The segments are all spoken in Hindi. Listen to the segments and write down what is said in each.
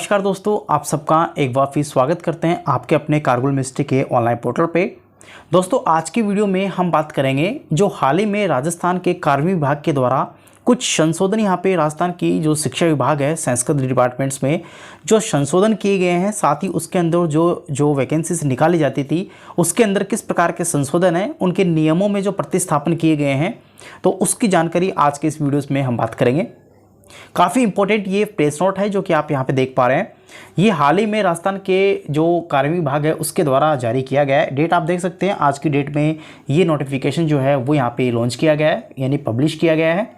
नमस्कार दोस्तों, आप सबका एक बार फिर स्वागत करते हैं आपके अपने कारगिल मिस्ट्री के ऑनलाइन पोर्टल पे। दोस्तों, आज की वीडियो में हम बात करेंगे जो हाल ही में राजस्थान के कार्मिक विभाग के द्वारा कुछ संशोधन यहाँ पे राजस्थान की जो शिक्षा विभाग है संस्कृत डिपार्टमेंट्स में जो संशोधन किए गए हैं, साथ ही उसके अंदर जो वैकेंसीज निकाली जाती थी उसके अंदर किस प्रकार के संशोधन हैं, उनके नियमों में जो प्रतिस्थापन किए गए हैं, तो उसकी जानकारी आज के इस वीडियो में हम बात करेंगे। काफ़ी इंपॉर्टेंट ये प्रेस नोट है जो कि आप यहाँ पे देख पा रहे हैं। ये हाल ही में राजस्थान के जो कार्मिक विभाग है उसके द्वारा जारी किया गया है। डेट आप देख सकते हैं, आज की डेट में ये नोटिफिकेशन जो है वो यहाँ पे लॉन्च किया गया है, यानी पब्लिश किया गया है।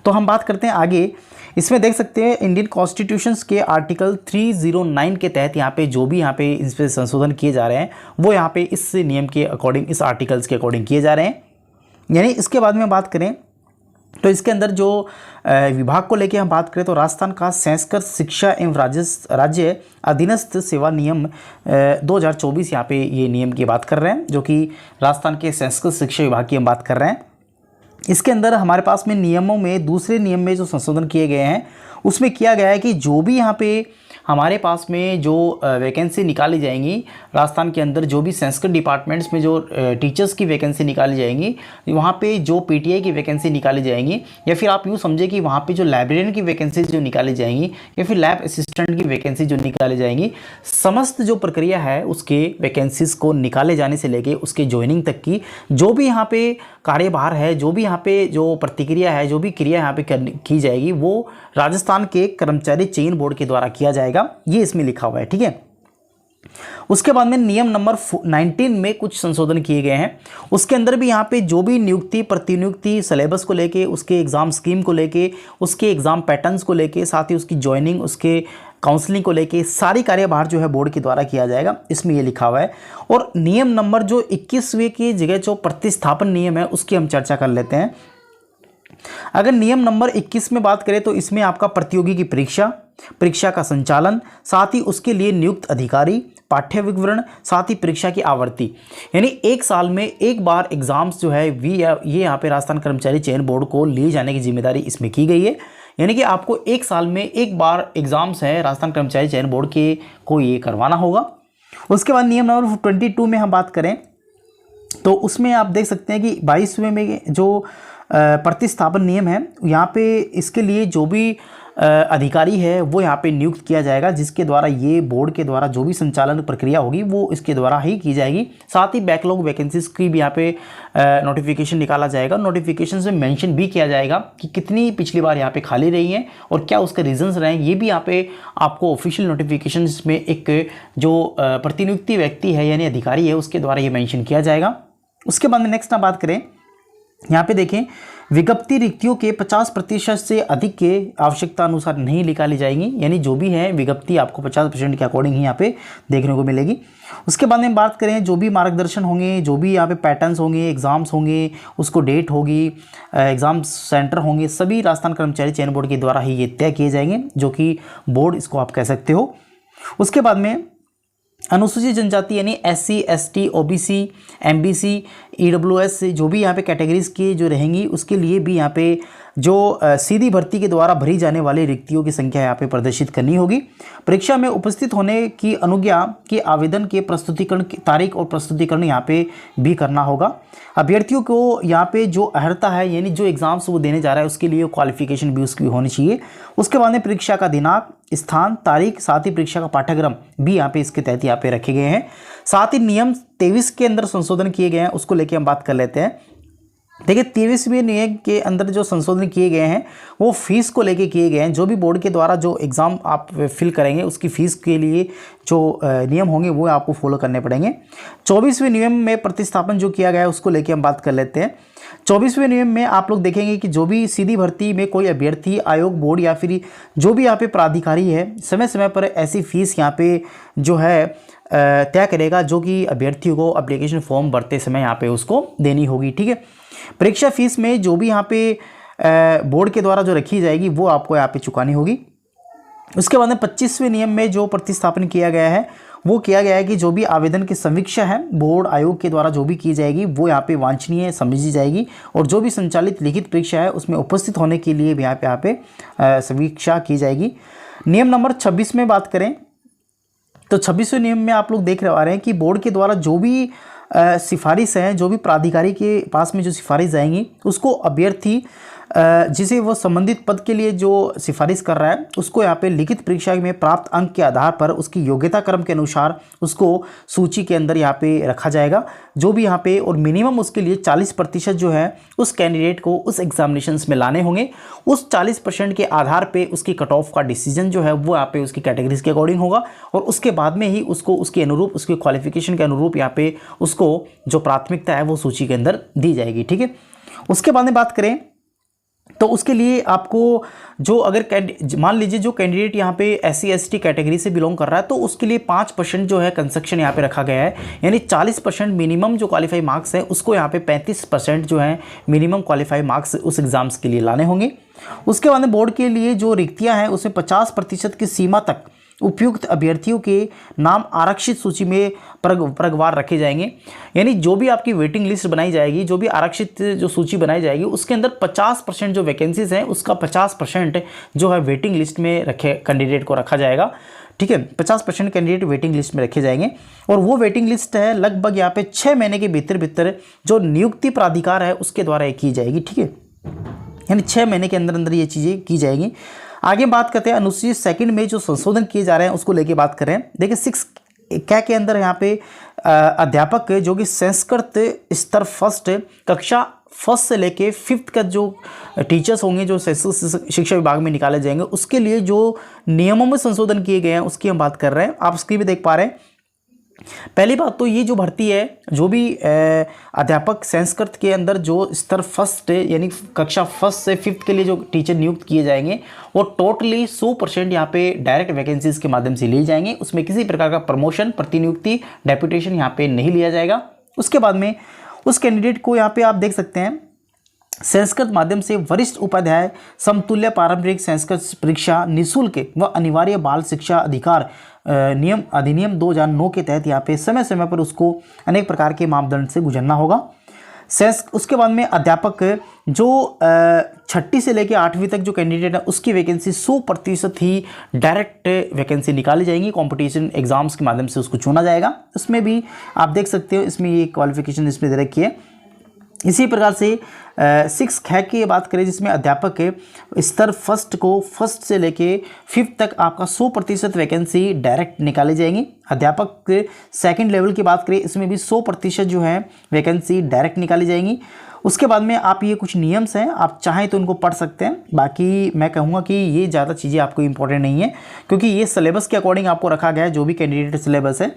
तो हम बात करते हैं आगे। इसमें देख सकते हैं इंडियन कॉन्स्टिट्यूशंस के आर्टिकल 309 के तहत यहाँ पे जो भी यहाँ पे इस पर संशोधन किए जा रहे हैं वो यहाँ पे इस नियम के अकॉर्डिंग, इस आर्टिकल्स के अकॉर्डिंग किए जा रहे हैं। यानी इसके बाद में बात करें तो इसके अंदर जो विभाग को लेकर हम बात करें तो राजस्थान का संस्कृत शिक्षा एवं राज्य अधीनस्थ सेवा नियम 2024 यहाँ पे ये नियम की बात कर रहे हैं, जो कि राजस्थान के संस्कृत शिक्षा विभाग की हम बात कर रहे हैं। इसके अंदर हमारे पास में नियमों में दूसरे नियम में जो संशोधन किए गए हैं उसमें किया गया है कि जो भी यहाँ पे हमारे पास में जो वैकेंसी निकाली जाएंगी राजस्थान के अंदर, जो भी संस्कृत डिपार्टमेंट्स में जो टीचर्स की वैकेंसी निकाली जाएंगी, वहाँ पे जो पीटीआई की वैकेंसी निकाली जाएंगी, या फिर आप यूँ समझे कि वहाँ पे जो लाइब्रेरियन की वैकेंसी जो निकाली जाएंगी, या फिर लैब असिस्टेंट की वैकेंसी जो निकाली जाएंगी, समस्त जो प्रक्रिया है उसके वैकेंसीज को निकाले जाने से लेके उसके ज्वाइनिंग तक की जो भी यहाँ पे कार्यभार है, जो भी यहाँ पे जो प्रतिक्रिया है, जो भी क्रिया यहाँ पे की जाएगी वो राजस्थान के कर्मचारी चयन बोर्ड के द्वारा किया जाएगा। ये इसमें लिखा हुआ है, ठीक है। उसके बाद में नियम नंबर 19 में कुछ संशोधन किए गए हैं। उसके अंदर भी यहाँ पे जो भी नियुक्ति, प्रतिनियुक्ति, सिलेबस को लेके, उसके एग्जाम स्कीम को लेके, उसके एग्जाम पैटर्न्स को लेके, साथ ही उसकी ज्वाइनिंग, उसके काउंसलिंग को लेके सारी कार्यभार जो है बोर्ड के द्वारा किया जाएगा, इसमें ये लिखा हुआ है। और नियम नंबर जो 21वें की जगह जो प्रतिस्थापन नियम है उसकी हम चर्चा कर लेते हैं। अगर नियम नंबर 21 में बात करें तो इसमें आपका प्रतियोगी की परीक्षा का संचालन, साथ ही उसके लिए नियुक्त अधिकारी, पाठ्य विवरण, साथ ही परीक्षा की आवृत्ति, यानी एक साल में एक बार एग्जाम्स जो है ये यहाँ पे राजस्थान कर्मचारी चयन बोर्ड को लिए जाने की जिम्मेदारी इसमें की गई है। यानी कि आपको एक साल में एक बार एग्जाम्स है राजस्थान कर्मचारी चयन बोर्ड के को ये करवाना होगा। उसके बाद नियम नंबर 22 में हम बात करें तो उसमें आप देख सकते हैं कि 22वें में जो प्रतिस्थापन नियम है, यहाँ पे इसके लिए जो भी अधिकारी है वो यहाँ पे नियुक्त किया जाएगा, जिसके द्वारा ये बोर्ड के द्वारा जो भी संचालन प्रक्रिया होगी वो इसके द्वारा ही की जाएगी। साथ ही बैकलॉग वैकेंसीज की भी यहाँ पे नोटिफिकेशन निकाला जाएगा। नोटिफिकेशन से मेंशन भी किया जाएगा कि कितनी पिछली बार यहाँ पे खाली रही हैं और क्या उसके रीजंस रहे हैं। ये भी यहाँ पे आपको ऑफिशियल नोटिफिकेशन में एक जो प्रतिनियुक्ति व्यक्ति है यानी अधिकारी है उसके द्वारा ये मैंशन किया जाएगा। उसके बाद में नेक्स्ट हम बात करें, यहाँ पे देखें विज्ञप्ति रिक्तियों के 50% से अधिक के आवश्यकता अनुसार नहीं निकाली जाएंगी, यानी जो भी है विज्ञप्ति आपको 50% के अकॉर्डिंग ही यहाँ पे देखने को मिलेगी। उसके बाद में बात करें जो भी मार्गदर्शन होंगे, जो भी यहाँ पे पैटर्न्स होंगे, एग्जाम्स होंगे, उसको डेट होगी, एग्जाम सेंटर होंगे, सभी राजस्थान कर्मचारी चयन बोर्ड के द्वारा ही ये तय किए जाएंगे, जो कि बोर्ड इसको आप कह सकते हो। उसके बाद में अनुसूचित जनजाति यानी SC, ST, OBC, MBC, EWS जो भी यहाँ पे कैटेगरीज की जो रहेंगी उसके लिए भी यहाँ पे जो सीधी भर्ती के द्वारा भरी जाने वाली रिक्तियों की संख्या यहाँ पे प्रदर्शित करनी होगी। परीक्षा में उपस्थित होने की अनुज्ञा के आवेदन के प्रस्तुतिकरण की तारीख और प्रस्तुतिकरण यहाँ पे भी करना होगा। अभ्यर्थियों को यहाँ पे जो अर्हता है यानी जो एग्जाम्स वो देने जा रहा है उसके लिए क्वालिफिकेशन भी उसकी होनी चाहिए। उसके बाद में परीक्षा का दिनांक, स्थान, तारीख, साथ ही परीक्षा का पाठ्यक्रम भी यहाँ पे इसके तहत यहाँ पे रखे गए हैं। साथ ही नियम 23 के अंदर संशोधन किए गए हैं, उसको लेके हम बात कर लेते हैं। देखिए 23वें नियम के अंदर जो संशोधन किए गए हैं वो फीस को लेके किए गए हैं। जो भी बोर्ड के द्वारा जो एग्ज़ाम आप फिल करेंगे उसकी फ़ीस के लिए जो नियम होंगे वो आपको फॉलो करने पड़ेंगे। 24वें नियम में प्रतिस्थापन जो किया गया है उसको लेके हम बात कर लेते हैं। 24वें नियम में आप लोग देखेंगे कि जो भी सीधी भर्ती में कोई अभ्यर्थी, आयोग, बोर्ड या फिर जो भी यहाँ पे प्राधिकारी है समय समय पर ऐसी फीस यहाँ पे जो है तय करेगा, जो कि अभ्यर्थियों को एप्लीकेशन फॉर्म भरते समय यहाँ पे उसको देनी होगी, ठीक है। परीक्षा फीस में जो भी यहाँ पे बोर्ड के द्वारा जो रखी जाएगी वो आपको यहाँ पे चुकानी होगी। उसके बाद में 25वें नियम में जो प्रतिस्थापन किया गया है वो किया गया है कि जो भी आवेदन की समीक्षा है बोर्ड आयोग के द्वारा जो भी की जाएगी वो यहाँ पे वांछनीय समझी जाएगी, और जो भी संचालित लिखित परीक्षा है उसमें उपस्थित होने के लिए भी यहाँ पे समीक्षा की जाएगी। नियम नंबर 26 में बात करें तो 26वें नियम में आप लोग देख रहे हैं कि बोर्ड के द्वारा जो भी सिफारिश है, जो भी प्राधिकारी के पास में जो सिफारिश जाएंगी उसको अभ्यर्थी जिसे वो संबंधित पद के लिए जो सिफारिश कर रहा है उसको यहाँ पे लिखित परीक्षा में प्राप्त अंक के आधार पर उसकी योग्यता क्रम के अनुसार उसको सूची के अंदर यहाँ पे रखा जाएगा जो भी यहाँ पे, और मिनिमम उसके लिए 40% जो है उस कैंडिडेट को उस एग्जामिनेशंस में लाने होंगे। उस 40% के आधार पे उसकी कट ऑफ का डिसीजन जो है वो यहाँ पे उसकी कैटेगरीज के अकॉर्डिंग होगा, और उसके बाद में ही उसको उसके अनुरूप उसके क्वालिफिकेशन के अनुरूप यहाँ पे उसको जो प्राथमिकता है वो सूची के अंदर दी जाएगी। ठीक है, उसके बाद में बात करें तो उसके लिए आपको जो अगर मान लीजिए जो कैंडिडेट यहाँ पे SC ST कैटेगरी से बिलोंग कर रहा है तो उसके लिए 5% जो है कंसेक्शन यहाँ पे रखा गया है, यानी 40% मिनिमम जो क्वालिफाई मार्क्स है उसको यहाँ पे 35% जो है मिनिमम क्वालिफाई मार्क्स उस एग्ज़ाम्स के लिए लाने होंगे। उसके बाद में बोर्ड के लिए जो रिक्तियाँ हैं उसमें 50% की सीमा तक उपयुक्त अभ्यर्थियों के नाम आरक्षित सूची में प्रगवार रखे जाएंगे, यानी जो भी आपकी वेटिंग लिस्ट बनाई जाएगी, जो भी आरक्षित जो सूची बनाई जाएगी उसके अंदर 50% जो वैकेंसीज हैं उसका 50% जो है वेटिंग लिस्ट में रखे कैंडिडेट को रखा जाएगा। ठीक है, 50% कैंडिडेट वेटिंग लिस्ट में रखे जाएंगे, और वो वेटिंग लिस्ट है लगभग यहाँ पे 6 महीने के भीतर जो नियुक्ति प्राधिकार है उसके द्वारा ये की जाएगी। ठीक है, यानी 6 महीने के अंदर अंदर ये चीज़ें की जाएंगी। आगे बात करते हैं अनुसूची सेकंड में जो संशोधन किए जा रहे हैं उसको लेके बात करें। देखिए 6 क्या के अंदर यहाँ पे अध्यापक जो कि संस्कृत स्तर फर्स्ट कक्षा फर्स्ट से लेके 5th का जो टीचर्स होंगे जो शिक्षा विभाग में निकाले जाएंगे उसके लिए जो नियमों में संशोधन किए गए हैं उसकी हम बात कर रहे हैं। आप स्क्रीन पे देख पा रहे हैं। पहली बात तो ये जो भर्ती है जो भी अध्यापक संस्कृत के अंदर जो स्तर फर्स्ट यानी कक्षा फर्स्ट से 5th के लिए जो टीचर नियुक्त किए जाएंगे वो टोटली 100% यहाँ पे डायरेक्ट वैकेंसीज के माध्यम से लिए जाएंगे। उसमें किसी प्रकार का प्रमोशन, प्रतिनियुक्ति, डेपुटेशन यहाँ पे नहीं लिया जाएगा। उसके बाद में उस कैंडिडेट को यहाँ पे आप देख सकते हैं संस्कृत माध्यम से वरिष्ठ उपाध्याय समतुल्य पारंपरिक संस्कृत परीक्षा निःशुल्क व अनिवार्य बाल शिक्षा अधिकार अधिनियम 2009 के तहत यहाँ पे समय समय पर उसको अनेक प्रकार के मापदंड से गुजरना होगा। उसके बाद में अध्यापक जो 6ठी से लेकर 8वीं तक जो कैंडिडेट है उसकी वैकेंसी 100% ही डायरेक्ट वैकेंसी निकाली जाएंगी, कंपटीशन एग्जाम्स के माध्यम से उसको चुना जाएगा। उसमें भी आप देख सकते हो इसमें ये क्वालिफिकेशन इसमें दे रखी है। इसी प्रकार से 6 ख की बात करें जिसमें अध्यापक स्तर फर्स्ट को फर्स्ट से लेके 5th तक आपका 100% वैकेंसी डायरेक्ट निकाली जाएंगी। अध्यापक सेकंड लेवल की बात करें इसमें भी 100% जो है वैकेंसी डायरेक्ट निकाली जाएंगी। उसके बाद में आप ये कुछ नियम्स हैं, आप चाहें तो उनको पढ़ सकते हैं। बाकी मैं कहूँगा कि ये ज़्यादा चीज़ें आपको इंपॉर्टेंट नहीं है क्योंकि ये सिलेबस के अकॉर्डिंग आपको रखा गया है जो भी कैंडिडेट सिलेबस है।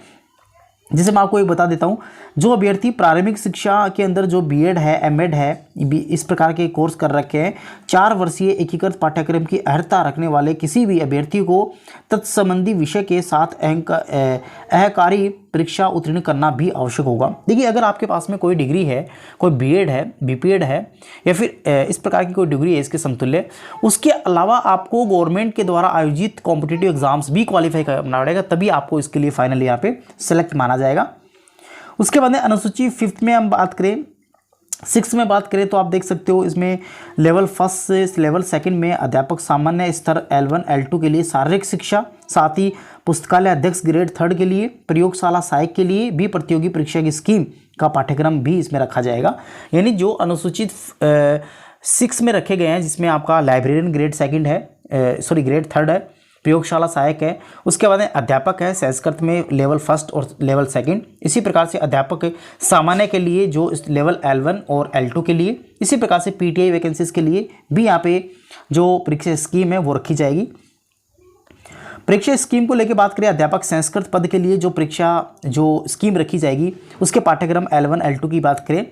जैसे मैं आपको एक बता देता हूँ, जो अभ्यर्थी प्रारंभिक शिक्षा के अंदर जो बीएड है, एमएड है, इस प्रकार के कोर्स कर रखे हैं, 4 वर्षीय एकीकृत पाठ्यक्रम की अर्हता रखने वाले किसी भी अभ्यर्थी को तत्संबंधी विषय के साथ अहकारी परीक्षा उत्तीर्ण करना भी आवश्यक होगा। देखिए अगर आपके पास में कोई डिग्री है, कोई बीएड है, बीपीएड है या फिर इस प्रकार की कोई डिग्री है इसके समतुल्य, उसके अलावा आपको गवर्नमेंट के द्वारा आयोजित कॉम्पिटिटिव एग्जाम्स भी क्वालिफाई करना पड़ेगा, तभी आपको इसके लिए फाइनली यहाँ पे सेलेक्ट माना जाएगा। उसके बाद में अनुसूची 5th में हम बात करें, 6 में बात करें तो आप देख सकते हो इसमें लेवल 1 से लेवल 2 में अध्यापक सामान्य स्तर L1 L2 के लिए शारीरिक शिक्षा, साथ ही पुस्तकालय अध्यक्ष ग्रेड 3 के लिए, प्रयोगशाला सहायक के लिए भी प्रतियोगी परीक्षा की स्कीम का पाठ्यक्रम भी इसमें रखा जाएगा। यानी जो अनुसूचित 6 में रखे गए हैं जिसमें आपका लाइब्रेरियन ग्रेड 2 है, ग्रेड 3 है, प्रयोगशाला सहायक है, उसके बाद अध्यापक है संस्कृत में लेवल 1 और लेवल 2। इसी प्रकार से अध्यापक सामान्य के लिए जो लेवल L1 और L2 के लिए, इसी प्रकार से पीटीआई वैकेंसीज के लिए भी यहाँ पे जो परीक्षा स्कीम है वो रखी जाएगी। परीक्षा स्कीम को लेकर बात करें, अध्यापक संस्कृत पद के लिए जो परीक्षा जो स्कीम रखी जाएगी उसके पाठ्यक्रम L1 L2 की बात करें,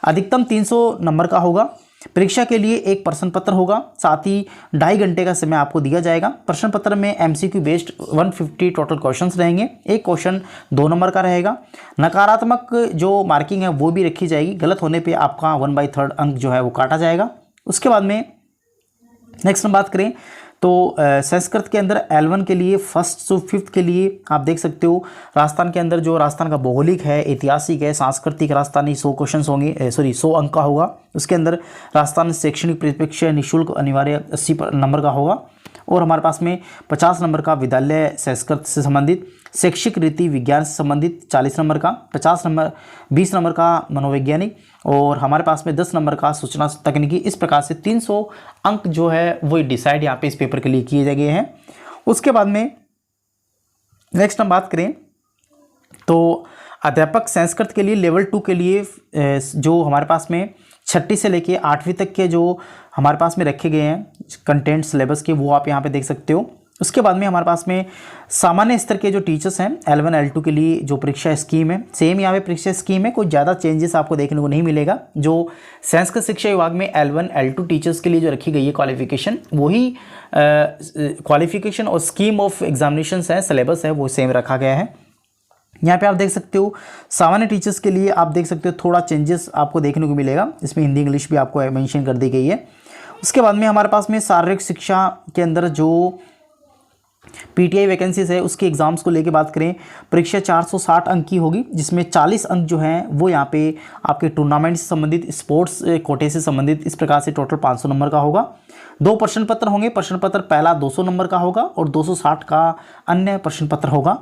अधिकतम 300 नंबर का होगा। परीक्षा के लिए एक प्रश्न पत्र होगा, साथ ही 2.5 घंटे का समय आपको दिया जाएगा। प्रश्न पत्र में एमसीक्यू बेस्ड 150 टोटल क्वेश्चंस रहेंगे, एक क्वेश्चन 2 नंबर का रहेगा। नकारात्मक जो मार्किंग है वो भी रखी जाएगी, गलत होने पे आपका 1/3 अंक जो है वो काटा जाएगा। उसके बाद में नेक्स्ट हम बात करें तो संस्कृत के अंदर L1 के लिए फर्स्ट से फिफ्थ के लिए आप देख सकते हो राजस्थान के अंदर जो राजस्थान का भौगोलिक है, ऐतिहासिक है, सांस्कृतिक राजस्थानी 100 क्वेश्चन होंगे, 100 अंक का होगा। उसके अंदर राजस्थान शैक्षणिक परिप्रेक्ष्य निःशुल्क अनिवार्य 80 नंबर का होगा। और हमारे पास में 50 नंबर का विद्यालय संस्कृत से संबंधित, शैक्षिक रीति विज्ञान से संबंधित 40 नंबर का, 20 नंबर का मनोवैज्ञानिक, और हमारे पास में 10 नंबर का सूचना तकनीकी। इस प्रकार से 300 अंक जो है वो डिसाइड यहाँ पे इस पेपर के लिए किए गए हैं। उसके बाद में नेक्स्ट हम बात करें तो अध्यापक संस्कृत के लिए लेवल 2 के लिए जो हमारे पास में 6वीं से लेके 8वीं तक के जो हमारे पास में रखे गए हैं कंटेंट सिलेबस के, वो आप यहाँ पे देख सकते हो। उसके बाद में हमारे पास में सामान्य स्तर के जो टीचर्स हैं L1 L2 के लिए जो परीक्षा स्कीम है, सेम यहाँ पे परीक्षा स्कीम है, कोई ज़्यादा चेंजेस आपको देखने को नहीं मिलेगा। जो संस्कृत शिक्षा विभाग में L1 L2 टीचर्स के लिए जो रखी गई है क्वालिफिकेशन, वही क्वालिफिकेशन और स्कीम ऑफ एग्जामिनेशन है, सिलेबस है, वो सेम रखा गया है। यहाँ पे आप देख सकते हो सामान्य टीचर्स के लिए आप देख सकते हो थोड़ा चेंजेस आपको देखने को मिलेगा, इसमें हिंदी इंग्लिश भी आपको मेंशन कर दी गई है। उसके बाद में हमारे पास में शारीरिक शिक्षा के अंदर जो पीटीआई वैकेंसीज है उसके एग्जाम्स को लेके बात करें, परीक्षा 460 अंक की होगी, जिसमें 40 अंक जो हैं वो यहाँ पे आपके टूर्नामेंट से संबंधित, स्पोर्ट्स कोटे से संबंधित, इस प्रकार से टोटल 500 नंबर का होगा। 2 प्रश्न पत्र होंगे, प्रश्न पत्र पहला 200 नंबर का होगा और 260 का अन्य प्रश्न पत्र होगा,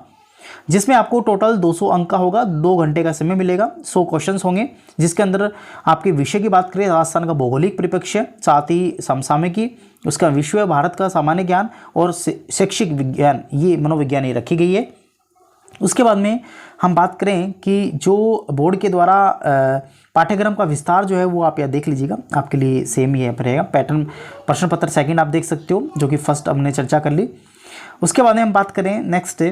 जिसमें आपको टोटल 200 अंक का होगा। 2 घंटे का समय मिलेगा। 100 क्वेश्चंस होंगे, जिसके अंदर आपके विषय की बात करें राजस्थान का भौगोलिक परिप्रेक्ष्य, साथ ही समसामयिकी, उसका विश्व, भारत का सामान्य ज्ञान और शैक्षिक विज्ञान, ये मनोविज्ञान ये रखी गई है। उसके बाद में हम बात करें कि जो बोर्ड के द्वारा पाठ्यक्रम का विस्तार जो है वो आप यहाँ देख लीजिएगा, आपके लिए सेम ही रहेगा। पैटर्न प्रश्न पत्र सेकंड आप देख सकते हो, जो कि फर्स्ट हमने चर्चा कर ली। उसके बाद में हम बात करें नेक्स्ट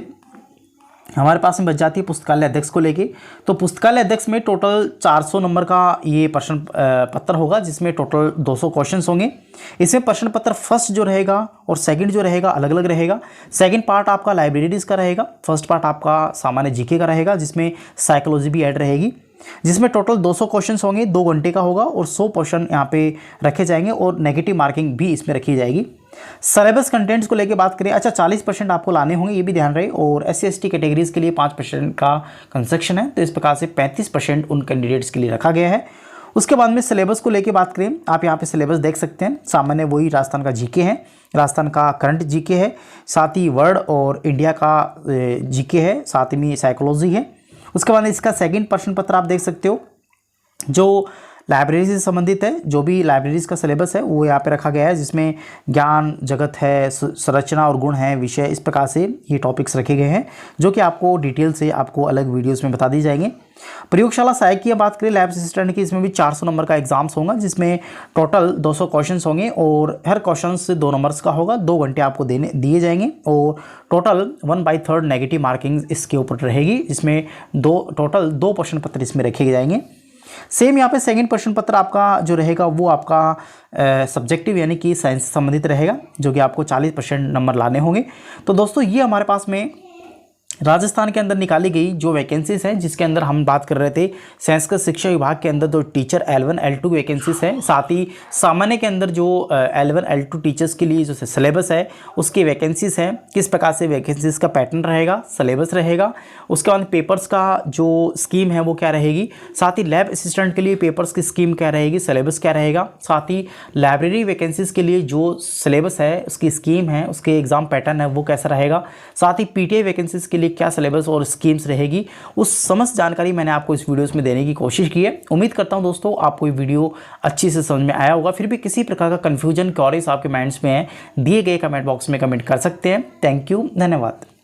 हमारे पास में बच जाती है पुस्तकालय अध्यक्ष को लेके। तो पुस्तकालय अध्यक्ष में टोटल 400 नंबर का ये प्रश्न पत्र होगा, जिसमें टोटल 200 क्वेश्चंस होंगे। इसमें प्रश्न पत्र फर्स्ट जो रहेगा और सेकंड जो रहेगा अलग अलग रहेगा। सेकंड पार्ट आपका लाइब्रेरीज का रहेगा, फर्स्ट पार्ट आपका सामान्य जीके का रहेगा, जिसमें साइकोलॉजी भी ऐड रहेगी, जिसमें टोटल 200 क्वेश्चंस होंगे, 2 घंटे का होगा और 100 क्वेश्चन यहाँ पे रखे जाएंगे और नेगेटिव मार्किंग भी इसमें रखी जाएगी। सिलेबस कंटेंट्स को लेके बात करें, अच्छा 40% आपको लाने होंगे, ये भी ध्यान रहे। और SC/ST कैटेगरीज के लिए 5% का कंसेक्शन है, तो इस प्रकार से 35% उन कैंडिडेट्स के लिए रखा गया है। उसके बाद में सिलेबस को लेके बात करें, आप यहाँ पे सिलेबस देख सकते हैं। सामान्य वही राजस्थान का जीके है, राजस्थान का करंट जीके है, साथ ही वर्ल्ड और इंडिया का जीके है, साथ में साइकोलॉजी है। उसके बाद इसका सेकंड प्रश्न पत्र आप देख सकते हो, जो लाइब्रेरी से संबंधित है। जो भी लाइब्रेरीज का सिलेबस है वो यहाँ पे रखा गया है, जिसमें ज्ञान जगत है, संरचना और गुण है, विषय, इस प्रकार से ये टॉपिक्स रखे गए हैं, जो कि आपको डिटेल से आपको अलग वीडियोस में बता दी जाएंगे। प्रयोगशाला सहायक की बात करें लैब असिस्टेंट की, इसमें भी 400 नंबर का एग्जाम्स होगा, जिसमें टोटल 200 क्वेश्चन होंगे और हर क्वेश्चन से 2 नंबर्स का होगा। 2 घंटे आपको दिए जाएंगे और टोटल 1/3 नेगेटिव मार्किंग इसके ऊपर रहेगी, जिसमें टोटल 2 प्रश्न पत्र इसमें रखे जाएंगे। सेम यहाँ पे सेकंड प्रश्न पत्र आपका जो रहेगा वो आपका सब्जेक्टिव यानी कि साइंस से संबंधित रहेगा, जो कि आपको 40% नंबर लाने होंगे। तो दोस्तों ये हमारे पास में राजस्थान के अंदर निकाली गई जो वैकेंसीज हैं, जिसके अंदर हम बात कर रहे थे संस्कृत शिक्षा विभाग के अंदर जो टीचर L1 L2 वैकेंसीज है, साथ ही सामान्य के अंदर जो L1 L2 टीचर्स के लिए जो सिलेबस है उसकी वैकेंसीज हैं, किस प्रकार से वैकेंसीज का पैटर्न रहेगा, सिलेबस रहेगा। उसके बाद पेपर्स का जो स्कीम है वो क्या रहेगी, साथ ही लैब असिस्टेंट के लिए पेपर्स की स्कीम क्या रहेगी, सिलेबस क्या रहेगा, साथ ही लाइब्रेरी वैकेंसीज के लिए जो सिलेबस है उसकी स्कीम है, उसके एग्जाम पैटर्न है वो कैसा रहेगा, साथ ही PTI वैकेंसीज के लिए क्या सिलेबस और स्कीम्स रहेगी, उस समस्त जानकारी मैंने आपको इस वीडियोस में देने की कोशिश की है। उम्मीद करता हूं दोस्तों आपको ये वीडियो अच्छी से समझ में आया होगा। फिर भी किसी प्रकार का कन्फ्यूजन क्वेरीज आपके माइंड्स में है, दिए गए कमेंट बॉक्स में कमेंट कर सकते हैं। थैंक यू, धन्यवाद।